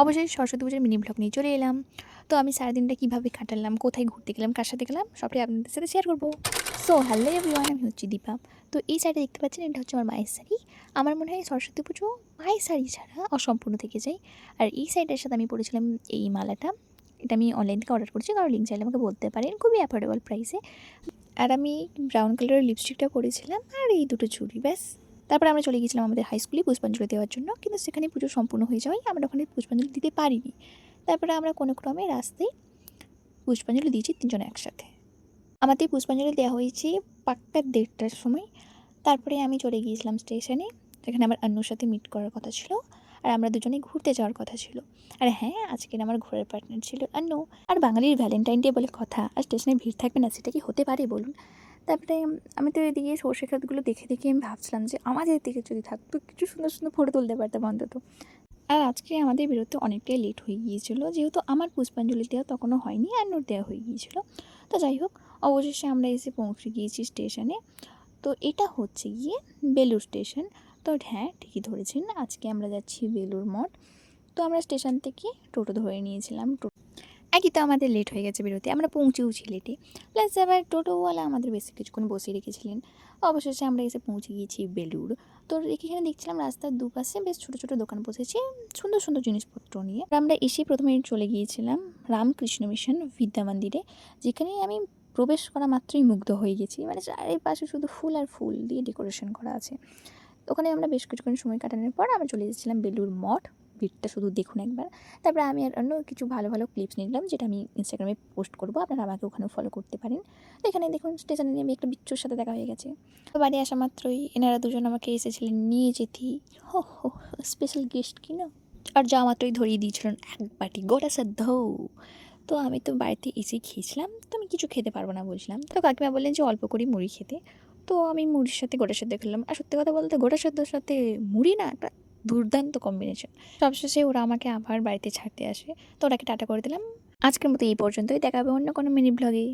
অবশেষে সরস্বতী পুজোর mini blog নিয়ে চলে এলাম। তো আমি সারাদিনটা কীভাবে কাটালাম, কোথায় ঘুরতে গেলাম, কার সাথে গেলাম, সবটাই আপনাদের সাথে শেয়ার করবো। সো হ্যালো এভরিওয়ান, আমি হচ্ছি দীপা। তো এই শাড়িটা দেখতে পাচ্ছেন, এটা হচ্ছে আমার মায়ের শাড়ি। আমার মনে হয় সরস্বতী পুজো মায়ের শাড়ি ছাড়া অসম্পূর্ণ থেকে যায়। আর এই শাড়িটার সাথে আমি পরেছিলাম এই মালাটা। এটা আমি অনলাইন থেকে অর্ডার করেছি, কারণ লিঙ্ক চাইলে আমাকে বলতে পারেন, খুবই অ্যাফোর্ডেবল প্রাইসে। আর আমি ব্রাউন কালারের লিপস্টিকটা পরেছিলাম, আর এই দুটো চুড়ি, ব্যাস। তারপরে আমরা চলে গিয়েছিলাম আমাদের হাই স্কুলে পুষ্পাঞ্জলি দেওয়ার জন্য, কিন্তু সেখানে পুজো সম্পূর্ণ হয়ে যাওয়ায় আমরা ওখানে পুষ্পাঞ্জলি দিতে পারিনি। তারপরে আমরা কোনো ক্রমে রাস্তায় পুষ্পাঞ্জলি দিয়েছি তিনজনে একসাথে। আমাদের পুষ্পাঞ্জলি দেওয়া হয়েছে পাক্কা 1:30টার সময়। তারপরে আমি চলে গিয়েছিলাম স্টেশনে, যেখানে আমার আন্নুর সাথে মিট করার কথা ছিল, আর আমরা দুজনেই ঘুরতে যাওয়ার কথা ছিল। আর হ্যাঁ, আজকের আমার ঘোরার পার্টনার ছিল আন্নু। আর বাঙালির ভ্যালেন্টাইন ডে বলে কথা, আর স্টেশনে ভিড় থাকবে না, সেটা কি হতে পারে বলুন? তারপরে আমি তো এদিকে সর্ষে ক্ষেতগুলো দেখে দেখে আমি ভাবছিলাম যে আমাদের দিকে যদি থাকতো, কিছু সুন্দর সুন্দর ফটো তুলতে পারতাম অন্তত। আর আজকে আমাদের বেরোতে অনেকটাই লেট হয়ে গিয়েছিলো, যেহেতু আমার পুষ্পাঞ্জলি দেওয়া তখনও হয়নি, আন্নুর দেওয়া হয়ে গিয়েছিলো। তো যাই হোক, অবশেষে আমরা এসে পৌঁছে গিয়েছি স্টেশনে। তো এটা হচ্ছে গিয়ে বেলুড় স্টেশন। তো হ্যাঁ, ঠিকই ধরেছেন, আজকে আমরা যাচ্ছি বেলুড় মঠ। তো আমরা স্টেশন থেকে টোটো ধরে নিয়েছিলাম। একই তো আমাদের লেট হয়ে গেছে বেরোতে, আমরা পৌঁছেওছি লেটে। প্লাস আবার টোটোওয়ালা আমাদের বেশ কিছুক্ষণ বসিয়ে রেখেছিলেন। অবশেষে আমরা এসে পৌঁছে গিয়েছি বেলুড়। তো এখানে দেখছিলাম রাস্তার দুপাশে বেশ ছোটো ছোটো দোকান বসেছে, সুন্দর সুন্দর জিনিসপত্র নিয়ে। আর আমরা এসে প্রথমে চলে গিয়েছিলাম রামকৃষ্ণ মিশন বিদ্যা মন্দিরে, যেখানে আমি প্রবেশ করা মাত্রই মুগ্ধ হয়ে গেছি। মানে চারিপাশে শুধু ফুল আর ফুল দিয়ে ডেকোরেশন করা আছে। ওখানে আমরা বেশ কিছুক্ষণ সময় কাটানোর পর আমরা চলে এসেছিলাম বেলুড় মঠ। ভিড়টা শুধু দেখুন একবার। তারপরে আমি আর অন্য কিছু ভালো ভালো ক্লিপস নিলাম, যেটা আমি ইনস্টাগ্রামে পোস্ট করবো, আপনারা আমাকে ওখানেও ফলো করতে পারেন। তো এখানে দেখুন, স্টেশনে নেমে একটা বিচ্ছুর সাথে দেখা হয়ে গেছে। তো বাড়ি আসা মাত্রই এনারা দুজন আমাকে এসেছিলেন নিয়ে যেতে। হো হো, স্পেশাল গেস্ট কি না। আর যাওয়া মাত্রই ধরিয়ে দিয়েছিলেন এক বাটি গোটা সেদ্ধ। তো আমি তো বাড়িতে এসেই খেয়েছিলাম, তো আমি কিছু খেতে পারবো না বলছিলাম। তো কাকিমা বললেন যে অল্প করে মুড়ি খেতে। তো আমি মুড়ির সাথে গোটা সেদ্ধ খেলাম। আর সত্যি কথা বলতে, গোটা সেদ্ধর সাথে মুড়ি না একটা দুর্দান্ত কম্বিনেশন। সবশেষে ওরা আমাকে আবার বাড়িতে ছাড়তে আসে, তো ওরাকে টাটা করে দিলাম। আজকের মতো এই পর্যন্তই, দেখা হবে অন্য কোনো মিনি ব্লগে।